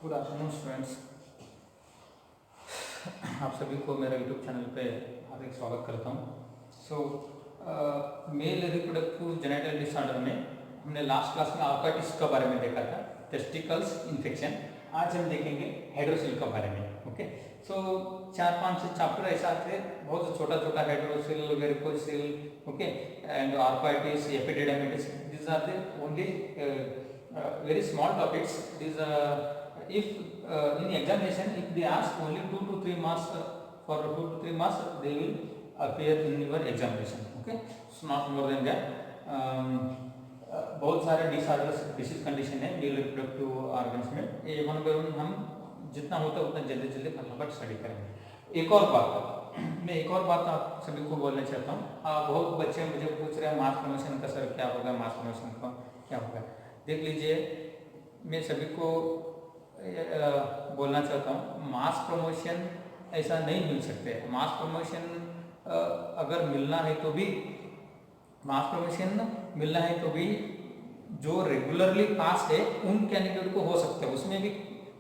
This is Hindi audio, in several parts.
Good afternoon students. आप सभी को मेरे यूट्यूब चैनल पे हार्दिक स्वागत करता हूँ। मेल रिप्रोडक्टिव जेनेटल डिसऑर्डर में हमने लास्ट क्लास में आर्काइटिस के बारे में देखा था, टेस्टिकल्स इन्फेक्शन। आज हम देखेंगे हाइड्रोसिल के बारे में। ओके, सो 4-5 चैप्टर ऐसा थे, बहुत छोटा छोटा hydrocele, varicocele, okay, and orchitis, epididymitis. These are the only very small topics. These if in examination, if they ask only 2 to 3 marks, for 2 to 3 marks they will appear in your examination. Okay, so not more than that. बहुत सारे डिसऑर्डर्स, डिसीज कंडीशन है मेल रिप्रोडक्टिव ऑर्गन्स में। ये वन बाय वन हम जितना होता है उतना जल्दी जल्दी फटाफट स्टडी करेंगे। एक और बात, मैं एक और बात आप सभी को बोलना चाहता हूँ। बहुत बच्चे मुझे पूछ रहे हैं मास प्रमोशन का सर क्या होगा, मास प्रमोशन का क्या होगा। देख लीजिए, मैं सभी को बोलना चाहता हूँ, मास प्रमोशन ऐसा नहीं मिल सकते। मास प्रमोशन अगर मिलना है तो भी, मास प्रमोशन मिलना है तो भी जो रेगुलरली पास है उन कैंडिडेट को हो सकता है।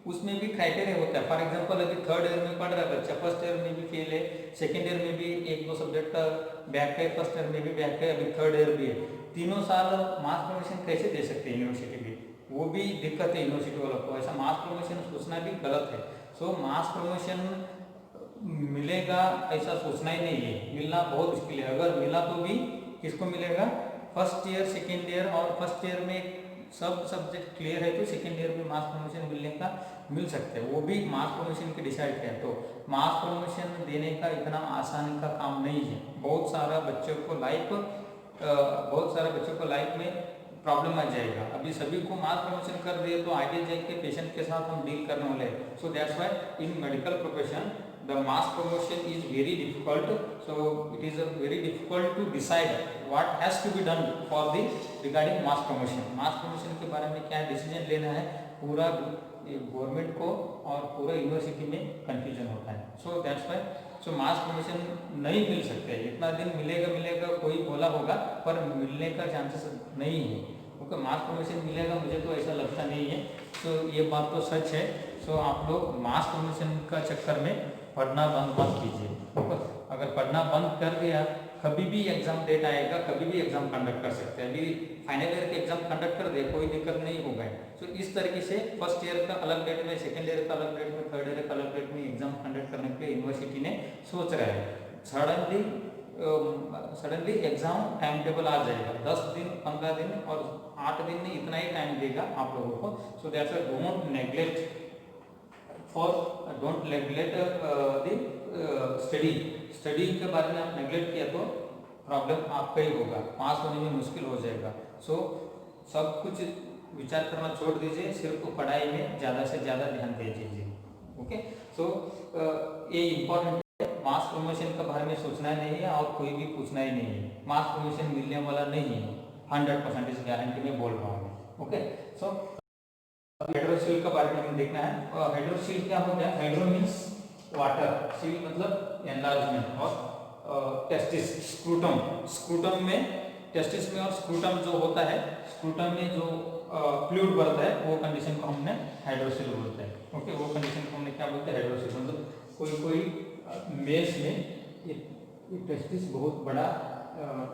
उसमें भी क्राइटेरिया होता है। फॉर एग्जांपल, अभी थर्ड ईयर में पढ़ रहा है बच्चा, फर्स्ट ईयर में भी फेल है, सेकेंड ईयर में भी 1-2 सब्जेक्ट का बैक है, फर्स्ट ईयर में भी बैक है, अभी थर्ड ईयर भी है। तीनों साल मास प्रमोशन कैसे दे सकते हैं यूनिवर्सिटी भी? वो भी दिक्कत है यूनिवर्सिटी वालों को। ऐसा मास प्रमोशन सोचना भी गलत है। सो मास प्रमोशन मिलेगा ऐसा सोचना ही नहीं है, मिलना बहुत मुश्किल है। अगर मिला तो भी किसको मिलेगा? फर्स्ट ईयर, सेकेंड ईयर, और फर्स्ट ईयर में सब सब्जेक्ट क्लियर है तो सेकेंड ईयर में मास प्रमोशन मिलने का मिल सकते हैं। वो भी मास प्रमोशन के डिसाइड किया। तो मास प्रमोशन देने का इतना आसानी का काम नहीं है। बहुत सारा बच्चों को लाइफ में प्रॉब्लम आ जाएगा। अभी सभी को मास प्रमोशन कर दिए तो आगे जाके पेशेंट के साथ हम डील करने वाले हैं। So that's why in medical profession the mass promotion is very difficult. So it is very difficult to decide what has to be done for the regarding mass promotion. mass promotion के बारे में क्या डिसीजन लेना है, पूरा गवर्नमेंट को और पूरा यूनिवर्सिटी में कंफ्यूजन होता है। So that's why so mass promotion नहीं मिल सकते। इतना दिन मिलेगा कोई बोला होगा, पर मिलने का चांसेस नहीं है। क्योंकि मास प्रमोशन मिलेगा मुझे तो ऐसा लगता नहीं है। सो ये बात तो सच है। सो आप लोग मास प्रमोशन का चक्कर में पढ़ना बंद मत कीजिए। अगर पढ़ना बंद कर दिया, कभी भी एग्जाम डेट आएगा, कभी भी एग्जाम कंडक्ट कर सकते हैं। अभी फाइनल ईयर के एग्जाम कंडक्ट कर दे, कोई दिक्कत नहीं होगा। तो इस तरीके से फर्स्ट ईयर का अलग डेट में, सेकेंड ईयर का अलग डेट में, थर्ड ईयर का अलग डेट में एग्जाम कंडक्ट करने के लिए यूनिवर्सिटी ने सोच रहा है। सडनली एग्जाम टाइम टेबल आ जाएगा। 10 दिन, 15 दिन और 8 दिन में इतना ही टाइम देगा आप लोगों को। So that's why don't neglect the study के बारे में आप नेग्लेक्ट किया तो प्रॉब्लम आपका ही होगा, पास होने में मुश्किल हो जाएगा। सो सब कुछ विचार करना छोड़ दीजिए, सिर्फ पढ़ाई में ज़्यादा से ज़्यादा ध्यान दे दीजिए। ओके, सो ये इम्पोर्टेंट है। मास प्रमोशन के बारे में सोचना नहीं है और कोई भी पूछना ही नहीं है। मास प्रमोशन मिलने वाला नहीं है, 100% इस गारंटी में बोल रहा हूँ। ओके, सो हाइड्रोसील का बारे में हमें देखना है। हाइड्रोसील क्या होता है? हाइड्रो मीन्स वाटर, सील मतलब एनलार्जमेंट, और टेस्टिस स्क्रूटम में, टेस्टिस में और स्क्रूटम जो होता है, स्क्रूटम में जो फ्लूइड बढ़ता है वो कंडीशन को हमने हाइड्रोसील बोलते हैं। ओके, वो कंडीशन को हमने क्या बोलते हैं? हाइड्रोसील। मतलब कोई मेस में ये टेस्टिस बहुत बड़ा,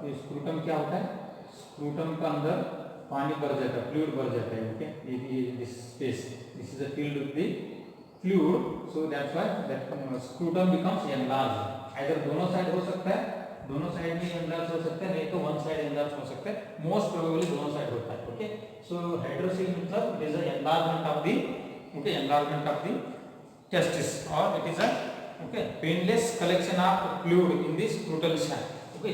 ये स्क्रूटम क्या होता है? स्क्रूटम का अंदर पानी भर जाता है, फ्लूइड भर जाता है। Okay, this space, this is field with the fluid. So that's why that scrotum becomes enlarge. Either दोनों साइड हो सकता है, दोनों साइड में एनलार्ज हो सकता है, नहीं तो वन साइड एनलार्ज हो सकता है। मोस्ट प्रोबेबली दोनों साइड होता है। ओके, सो हाइड्रोसील मतलब it is enlargement of the, enlargement of the testis, और it is painless collection of fluid in the scrotal sac. Okay,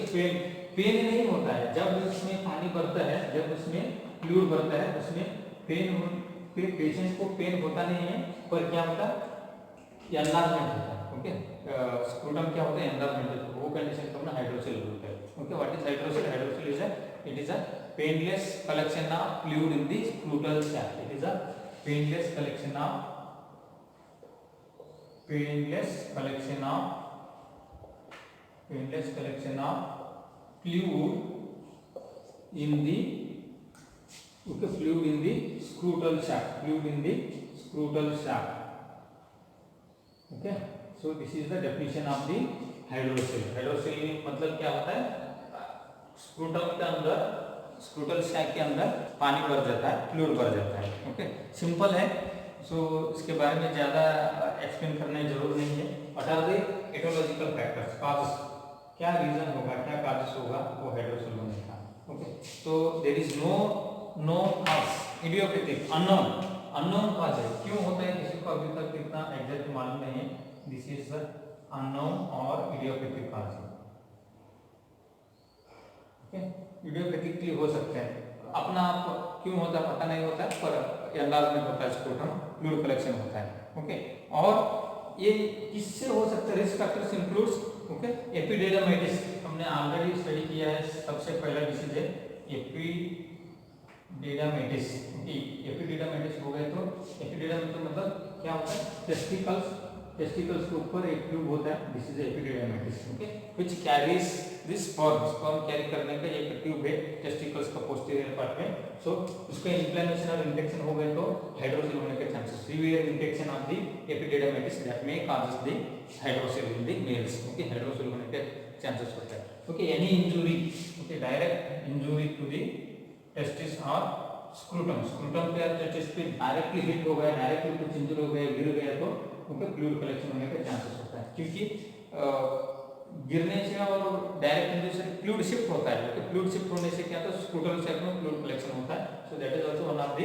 pain नहीं होता है जब उसमें पानी भरता है, जब उसमें फ्लूइड भरता है, उसमें पेशेंट को पेन होता नहीं है, पर क्या होता है? एनलार्जमेंट होता है। ओके, स्क्रूटम क्या होता है? एनलार्जमेंट होता है। वो कंडीशन को हम हाइड्रोसील बोलते हैं। Okay, what is hydrocele? Hydrocele is a painless collection of fluid in the scrotal sac. It is a painless collection of fluid in the scrotal sac, fluid in the scrotal sac. Okay, so this is the definition of the hydrocele. Hydrocele मतलब क्या होता है, स्क्रूटम के अंदर, स्क्रूटल सैक के अंदर पानी भर जाता है, फ्लूइड भर जाता है. ओके, सिंपल है. सो इसके बारे में ज़्यादा एक्सप्लेन करने की जरूरत नहीं है. What are the etiological factors, causes, क्या रीजन होगा, क्या काजेस होगा वो हाइड्रोसेल होने का. ओके, तो there is no cause, idiopathic, unknown cause है. क्यों होता है किसी को अभी तक इतना एग्जैक्ट मालूम नहीं है. दिस इज द अननोन और इडियोपैथिक कॉज है. ओके, इडियोपैथिकली हो सकता है, अपना आप क्यों होता है पता नहीं होता, पर एनलार्जमेंट होता है, स्क्रोटम फ्लूइड कलेक्शन होता है. ओके, और ये किससे हो सकता है, रिस्क फैक्टर्स इंक्लूड्स, ओके, एपिडेर्माइटिस. हमने ऑलरेडी स्टडी किया है, सबसे पहला डिसीज है एपिडेर्माइटिस. एपिडेर्माइटिस हो गए तो एपिडेर्माइटिस मतलब क्या होता है, टेस्टिकल्स के ऊपर एक ट्यूब होता है. This is epididymitis. Okay, which carries this sperm carry करने का एक ट्यूब है टेस्टिकल्स का पोस्टीरियर पार्ट में. सो उसका इन्फ्लेमेशन और इन्फेक्शन हो गए तो हाइड्रोसेल होने के chances, severe infection of the epididymitis that may causes the hydrocele in the males. Okay, hydrocele होने के चांसेस होता है. Okay, any injury, okay, direct injury to the testis और स्क्रूटम पे टेस्टिस पे डायरेक्टली हिट हो गया, डायरेक्टली कुछ इंजर हो गया, गिर गया तो उनके फ्लूइड कलेक्शन होने का चांसेस होता है. क्योंकि गिरने से और डायरेक्ट इंजरी से फ्लूइड शिफ्ट होता है. ओके, फ्लूइड शिफ्ट होने से क्या होता है, स्क्रूटल सैक में फ्लूइड कलेक्शन होता है. सो that is also one of the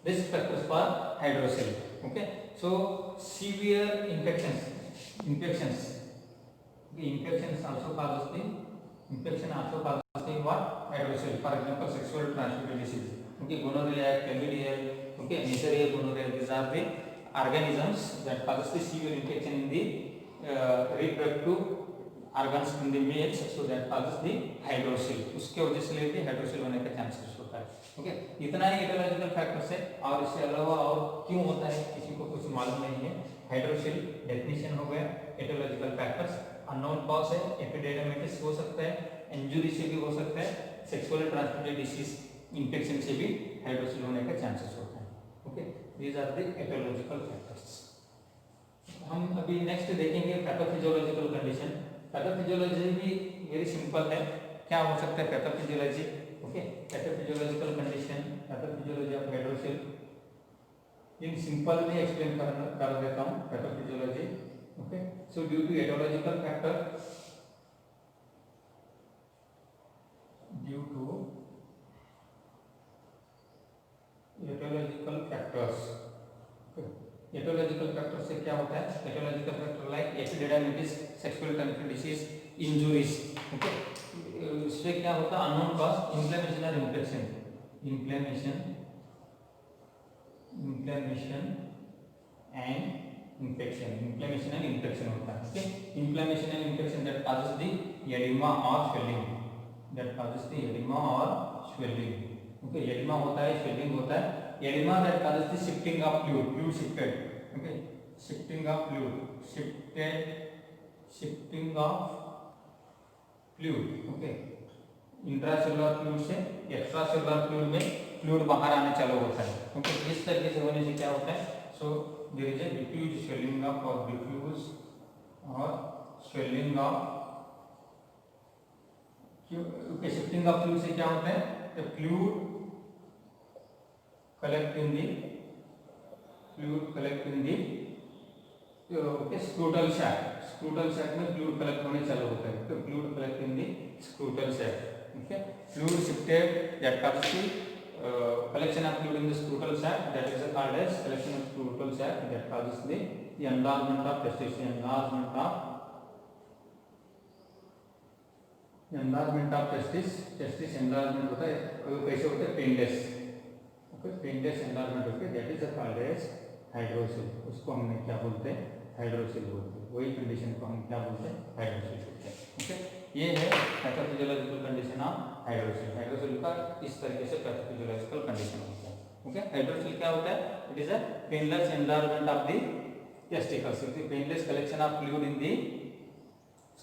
risk factors for hydrocele. Okay, so severe infections also causes the infection also causes the what, hydrocele. For example, sexual transmitted disease. Okay, gonorrhea, chlamydia, okay, Neisseria gonorrhea, these are the organisms that causes the severe infection in the reproductive organs in the males, so that causes the hydrocele. उसके वजह से लेके हाइड्रोसेल होने का चांसेस होता है. ओके, इतना ही एटोलॉजिकल फैक्टर्स है, और इससे अलावा और क्यों होता है किसी को कुछ मालूम नहीं है. हाइड्रोसेल डेफिनेशन हो गया, एटोलॉजिकल फैक्टर्स, अननोन कॉज है, एपिडेर्माइटिस हो सकता है, इंजुरी से भी हो सकता है, सेक्सुअली ट्रांसमिटेड डिसीज इन्फेक्शन से भी हाइड्रोसेल होने का चांसेस होता है. Okay, these are the etiological factors. हम अभी नेक्स्ट देखेंगे पैथोफिजियोलॉजिकल कंडीशन. पैथोफिजियोलॉजी भी वेरी सिंपल है. क्या हो सकता है pathophysiology? Okay, pathophysiological condition, pathophysiology of hydrocele in simple में एक्सप्लेन कर देता हूँ. Pathophysiology, okay, so due to etiological factor, due to etiological factors. Etiological factor से क्या होता है, etiological factor like epididymitis, sexual transmitted disease, injuries. Okay, इससे क्या होता है, अननोन कॉज, इन्फ्लेमेशन और इन्फेक्शन, इन्फ्लेमेशन एंड इन्फेक्शन होता है. Okay, inflammation and infection that causes the oedema और स्वेलिंग, ओके, एडिमा होता है, स्वेलिंग होता है. Oedema that causes the shifting of fluid shifted. Okay, shifting of fluid, okay, intracellular fluid से एक्स्ट्रासेलुलर फ्लूइड में फ्लूइड बाहर आने चालू होता है. ओके, इस तरीके से होने से क्या होता है, so there is a diffuse swelling of swelling of. Okay, shifting of fluid से क्या होता है, the fluid collect in the okay, scrotal sac में फ्लूइड कलेक्ट होने चालू होता है. तो fluid collect in the scrotal sac. Okay, fluid shifted that causes the collection of fluid in the scrotal sac, that is called as collection of scrotal sac, that causes the enlargement of testis. enlargement of testis enlargement होता है. कैसे होता है, पेनलेस. ओके, पेनलेस एनलार्जमेंट होती है, that is called as hydrocele. उसको हमने क्या बोलते हैं, हाइड्रोसेल बोलते हैं. वही कंडीशन को हम क्या बोलते हैं, हाइड्रोसेल बोलते हैं. ओके, ये है pathophysiological condition of hydrocele. Hydrocele का इस तरीके से पैथोफिजियोलॉजिकल कंडीशन होता है. ओके, हाइड्रोसेल क्या होता है, it is a painless enlargement of the testicles. Painless collection of fluid in the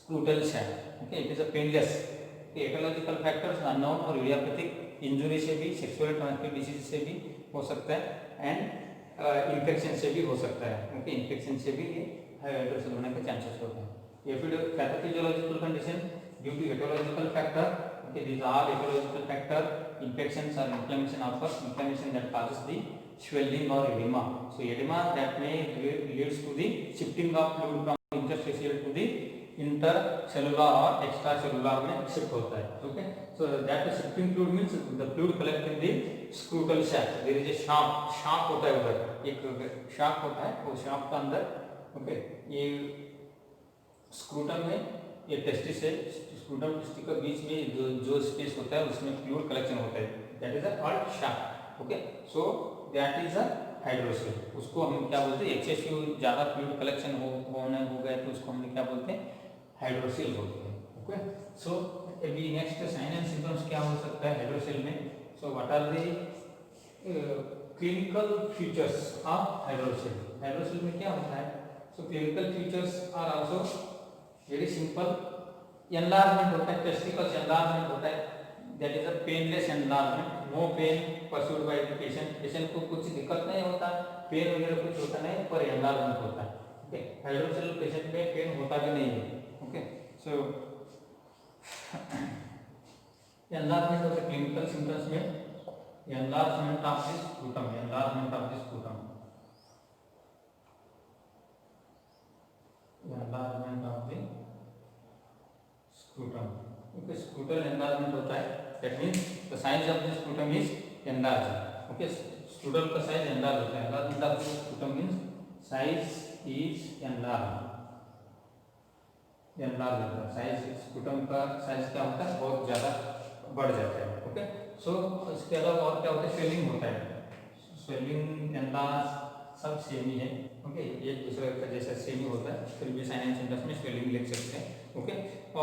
scrotal sac. Okay, it is a painless. Etiological factors unknown और इडियोपैथिक, इंजुरी से भी, सेक्सुअल ट्रांसमिटेड डिसीज से भी हो सकता है, एंड इन्फेक्शन से भी हो सकता है, ओके, इन्फेक्शन से भी ये हाइड्रोसिल होने के चांसेस होते हैं। ये फिर pathophysiological condition due to etiological factor, okay, these are ecological factor, infections or inflammation that causes the swelling or edema. So edema that may leads to the shifting of fluid from interstitial to the intercellular or extracellular में shift होता है, okay. So that shifting fluid means the fluid collect in the scrotal sac. There is a shaft होता है उधर, एक shaft होता है, वो shaft का अंदर, okay, ये स्क्रूटम में ये टेस्टिस है, स्क्रूटम टेस्टिस के बीच में जो स्पेस होता है उसमें फ्लूइड कलेक्शन होता है, that is a called shaft, okay. So that is a hydrocele. उसको हम क्या बोलते हैं, एक्सेसिव ज़्यादा फ्लूइड कलेक्शन हो गया तो उसको हम क्या बोलते हैं, हाइड्रोसिल बोलते हैं, ओके. सो अभी नेक्स्ट साइन एंड सिम्टम्स क्या हो सकता है हाइड्रोसिल में. So what are the clinical features of hydrocele. Hydrocele में क्या होता है. So clinical features are also very simple. Enlargement होता है, टेस्टिकल्स एनलार्जमेंट होता है, that is a painless enlargement, no pain perceived by the patient. Patient को कुछ दिक्कत नहीं होता, पेन वगैरह कुछ होता नहीं, पर एनलार्जमेंट होता है, ओके. हाइड्रोसिल पेशेंट में पेन होता भी नहीं है, okay. So enlargement of the clinical symptoms में enlargement of the scrotum, enlargement of the scrotum, enlargement of the scrotum, okay. Scrotal enlargement होता है, that means the size of the scrotum is enlarged, okay. Scrotal का size enlarge होता है. enlargement of the scrotum means size is enlarged होता है. size scrotum का size क्या होता है, बहुत ज़्यादा बढ़ जाता है, ओके. सो इसके अलावा और क्या होता है, स्वेलिंग होता है. स्वेलिंग एनलार्ज सब सेम ही है, ओके. एक दूसरे का जैसा सेम ही होता है, फिर भी साइन एंड सिम्पटम्स में स्वेलिंग लिख सकते हैं, ओके.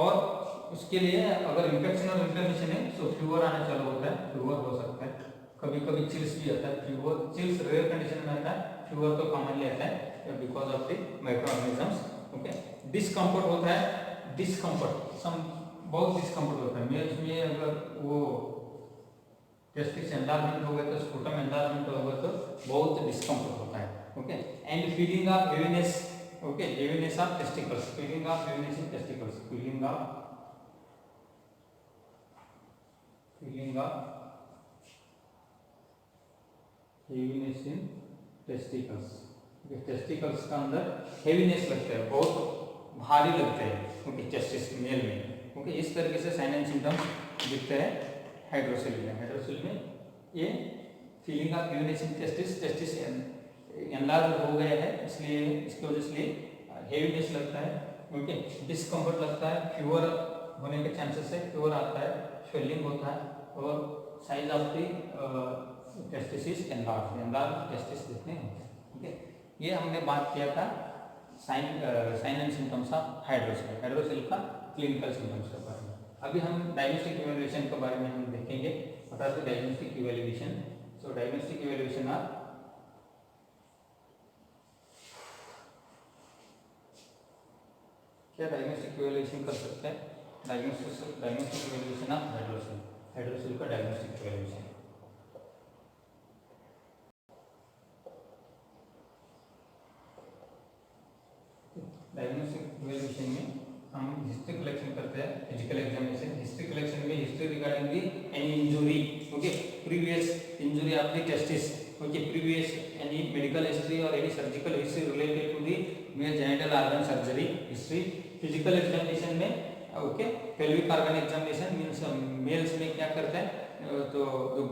और उसके लिए अगर इन्फेक्शन और इन्फ्लेमेशन है तो फीवर आना चालू होता है, फीवर हो सकता है, कभी कभी चिल्स भी आता है. फीवर चिल्स रेयर कंडीशन में आता है, फीवर तो कॉमनली आता है because of the micro organisms, okay. Discomfort होता है, डिस्कम्फर्ट सम बहुत डिस्कम्फर्ट होता है. मेल्स में अगर वो टेस्टिस एनलार्जमेंट हो गया तो स्क्रूटम एनलार्जमेंट हो गया तो बहुत डिस्कम्फर्ट होता है, okay. And feeling of heaviness, okay, heaviness of testicles, feeling of heaviness in testicles, feeling of heaviness in testicles, testicles का अंदर हेवीनेस लगता है, बहुत भारी लगता है, ओके, टेस्टिस मेल में, ओके. इस तरीके से साइन एंड सिम्टम्स दिखते हैं हाइड्रोसिल में. हाइड्रोसिल में ये feeling of heaviness in testis enlarge हो गया है, इसलिए इसकी वजह से हेवीनेस लगता है, ओके. डिस्कम्फर्ट लगता है, फीवर होने के चांसेस है, फीवर आता है, स्वेलिंग होता है, और size of the testis is enlarge testis दिखने होते हैं, ओके. ये हमने बात किया था sign and symptoms of hydrocele, hydrocele का क्लिनिकल सिम्टम्स के बारे में. अभी हम डायग्नोस्टिक इवैल्यूएशन के बारे में हम देखेंगे. बता दो diagnostic evaluation. So diagnostic evaluation are क्या डायग्नोस्टिक इवैल्यूएशन कर सकते हैं. Diagnostic evaluation of hydrocele, hydrocele का डायग्नोस्टिक इवैल्यूएशन. डायग्नोस्टिक इवैल्यूएशन में हम हिस्ट्री कलेक्शन करते हैं, फिजिकल एग्जामिनेशन. हिस्ट्री कलेक्शन में history regarding the any injury, okay, previous injury of the testis, okay, previous any medical history और any surgical history related to the male genital organ surgery history. Physical examination में, okay, pelvic organ examination means mails में क्या करते हैं तो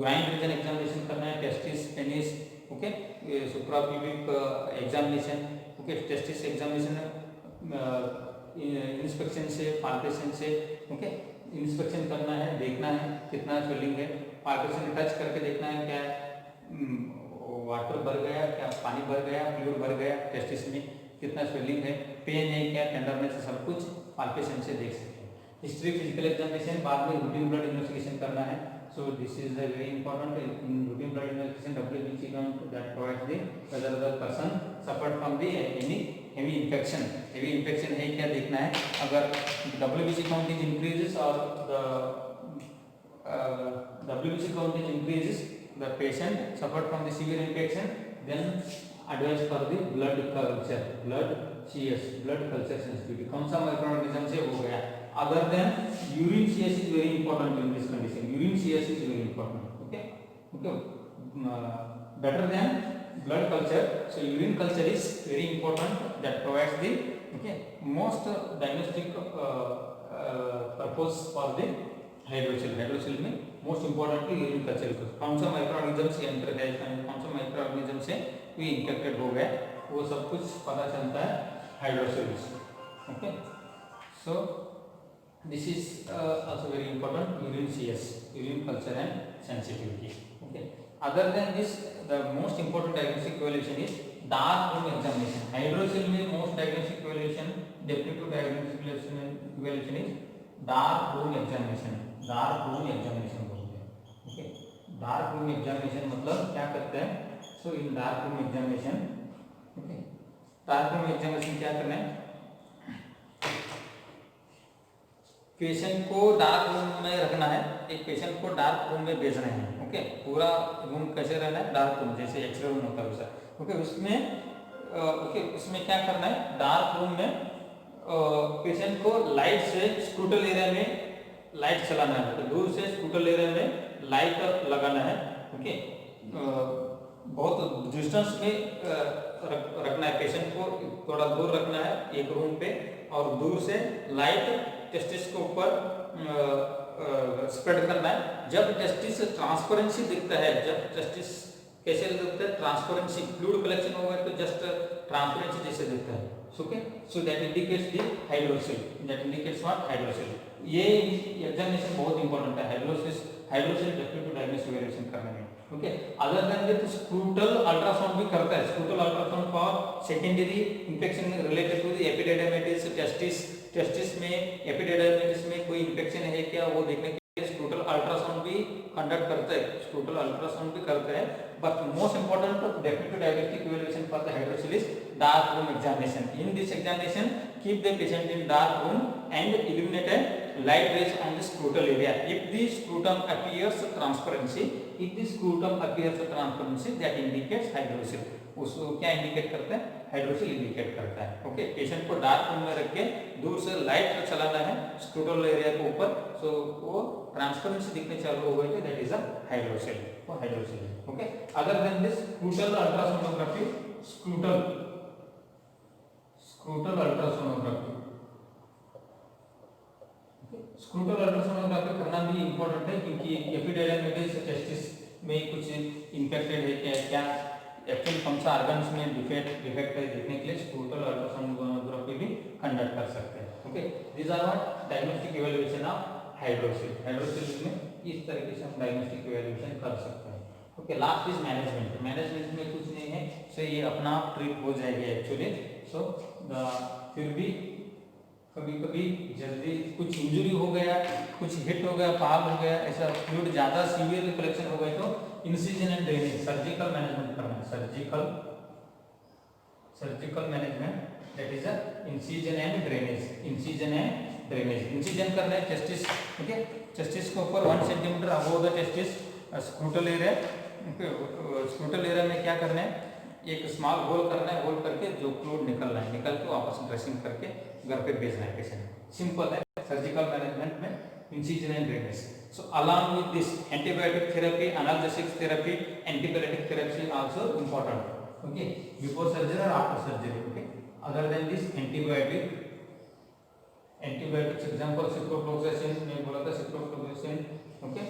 ग्राइंड रीजन एग्जामिनेशन करना है, testis, penis, okay, suprapubic examination, okay. Testis examination inspection से, पाल्पेशन से, ओके, इंस्पेक्शन करना है, देखना है कितना स्वेलिंग है, पाल्पेशन टच करके देखना है क्या वाटर भर गया, क्या पानी भर गया, फ्लूइड भर गया, टेस्टिस में कितना स्वेलिंग है, पेन है क्या, टेंडरनेस है, सब कुछ पाल्पेशन से देख सकते हैं. हिस्ट्री फिजिकल एग्जामिनेशन, बाद में रूटीन ब्लड इन्वेस्टिगेशन करना है. So this is a very important in routine blood investigation. WBC count that provides the whether the person suffered from the any heavy infection. Heavy infection है क्या देखना है. अगर WBC count is increases or the WBC count is increases, the patient suffered from the severe infection, then advice for the blood culture, blood CS, blood culture sensitivity, कौन सा माइक्रो ऑर्गेनिज्म से हो गया। Other than urine CS is very important in this condition, urine CS is very important, okay okay, better than blood culture. So urine culture is very important, that provides the okay most diagnostic purpose for the hydrocele. hydrocele में most importantly urine culture, कौन सा माइक्रोऑर्गेनिज्म से एंटर है, कौन सा माइक्रोऑर्गेनिज्म से कोई इन्फेक्टेड हो गया, वो सब कुछ पता चलता है हाइड्रोसेल से, okay. So this is also very important, urine CS, urine culture and sensitivity, okay. Other than this, the most important diagnostic evaluation is dark room examination. Hydrocele में most diagnostic evaluation, definitive diagnostic evaluation is dark room examination. dark room examination बोलते हैं, okay. dark room examination मतलब क्या करते हैं? So in dark room examination, okay, dark room examination क्या करना है? पेशेंट को डार्क रूम में रखना है, एक पेशेंट को डार्क रूम में भेजना है, ओके। पूरा रूम कैसे रहना है? डार्क रूम, जैसे एक्सरे रूम होता है वैसा, ओके। उसमें ओके उसमें क्या करना है? डार्क रूम में पेशेंट को लाइट से स्क्रूटल एरिया में लाइट चलाना है, तो दूर से स्क्रूटल एरिया में लाइट लगाना है, ओके। बहुत डिस्टेंस में रखना है, पेशेंट को थोड़ा दूर रखना है एक रूम पे, और दूर से लाइट टेस्टिस के ऊपर स्प्रेड करना है। जब टेस्टिस ट्रांसपेरेंसी दिखता है, जब टेस्टिस कैसे दिखता है? ट्रांसपेरेंसी, फ्लूइड कलेक्शन होगा तो जस्ट ट्रांसपेरेंसी जैसे दिखता है, okay. So that indicates the hydrocele, that indicates what? Hydrocele. ये एग्जामिनेशन बहुत इंपॉर्टेंट है हाइड्रोसेल डेफिनेटिव डायग्नोस्टिक इवैल्यूएशन करने में, okay. Other than that scrotal ultrasound भी करता है, scrotal ultrasound for secondary infection related to the epididymitis, testis में एपिडेर्मिटिस में कोई इंफेक्शन है क्या, वो देखने के लिए स्क्रूटल अल्ट्रासाउंड भी कंडक्ट करता है, स्क्रूटल अल्ट्रासाउंड भी करता है। But most important definitive diagnostic evaluation for the hydrocele is dark room examination. In this examination keep the patient in dark room and illuminate a light rays on the scrotal area. If the scrotum appears transparency, that indicates hydrocele. उसको क्या इंडिकेट करता है? हाइड्रोसेल इंडिकेट करता है, ओके। पेशेंट को डार्क रूम में रख के दूर से लाइट चलाना है स्क्रोटल एरिया के ऊपर, सो वो ट्रांसपेरेंसी दिखने चालू हो गई, दैट इज अ हाइड्रोसेल, वो hydrocele, okay. Other than this scrotal ultrasonography, scrotal ultrasonography, scrotal ultrasonography करना भी इम्पोर्टेंट है, क्योंकि एपिडेर्मिटिस टेस्टिस में कुछ इन्फेक्टेड है क्या एक्चुअली कौन सा ऑर्गन्स में डिफेक्ट है देखने के लिए स्क्रूटल अल्ट्रासोनोग्राफी भी कंडक्ट कर सकते हैं, okay. This are what diagnostic evaluation of hydrocele. Hydrocele में इस तरीके से हम डायग्नोस्टिक इवैल्यूएशन कर सकते हैं, okay. Last is management. Management में कुछ नहीं है, सो ये अपना ट्रीट हो जाएगी एक्चुअली। सो फिर भी कभी कभी जल्दी कुछ इंजरी हो गया, कुछ हिट हो गया, पाल हो गया, ऐसा फ्लूइड ज़्यादा सीवियर कलेक्शन हो गए तो incision and drainage, surgical management करना है, surgical management, that is a incision and drainage. Incision करना है टेस्टिस, ओके। टेस्टिस के ऊपर 1 centimetre above the testis scrotal area, scrotal area में क्या करना है? एक स्मॉल होल करना है, होल करके जो फ्लूइड निकलना है, निकल के वापस ड्रेसिंग करके घर पे भेजना है पेशेंट। सिंपल है सर्जिकल मैनेजमेंट में incision and drainage. So along with this, antibiotic therapy, analgesic therapy, antibiotic therapy also important, okay, before surgery or after surgery, okay. Other than this, antibiotics example ciprofloxacin, मैं बोला था ciprofloxacin, okay,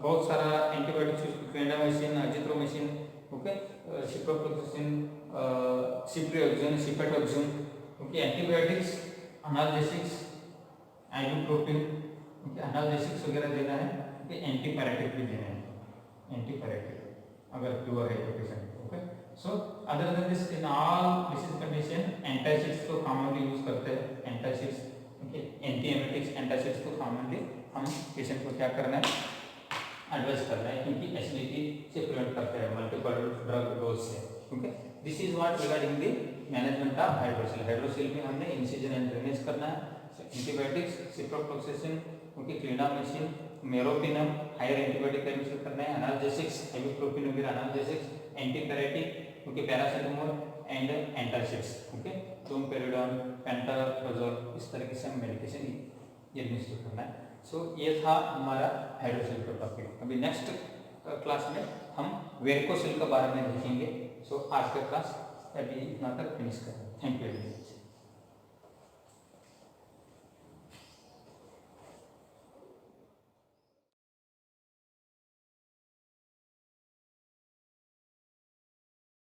बहुत सारा antibiotics, clindamycin, azithromycin, okay, ciprofloxacin, ciprioxone, cefatoxime, okay, antibiotics, analgesics, ibuprofen, analgesics वगैरह देना है, कि एंटीपायरेटिक भी देना है, एंटीपायरेटिक अगर प्योर है तो patient, okay. So other than this in all disease condition antacids को कॉमनली यूज करते हैं, antacids, okay. Anti emetics antacids को कॉमनली हम पेशेंट को क्या करना है? एडवाइस करना है, क्योंकि एसिडिटी से प्रिवेंट करते हैं मल्टीपल ड्रग डोज से, okay. This is what regarding the management of hydrocele. Hydrocele में हमने इंसिजन एंड ड्रेनेज करना है, antibiotics, ciprofloxacin, okay, clindamycin, meropenem higher antibiotic administer करना है, analgesics ibuprofen analgesics, antipyretic okay paracetamol and antacids okay, domperidone, pantoprazole, इस तरीके से हम मेडिकेशन एडमिनिस्टर करना है। सो ये था हमारा हाइड्रोसेल का टॉपिक। अभी नेक्स्ट क्लास में हम वेरिकोसेल के बारे में देखेंगे। सो आज का क्लास अभी इतना तक फिनिश करें। Thank you.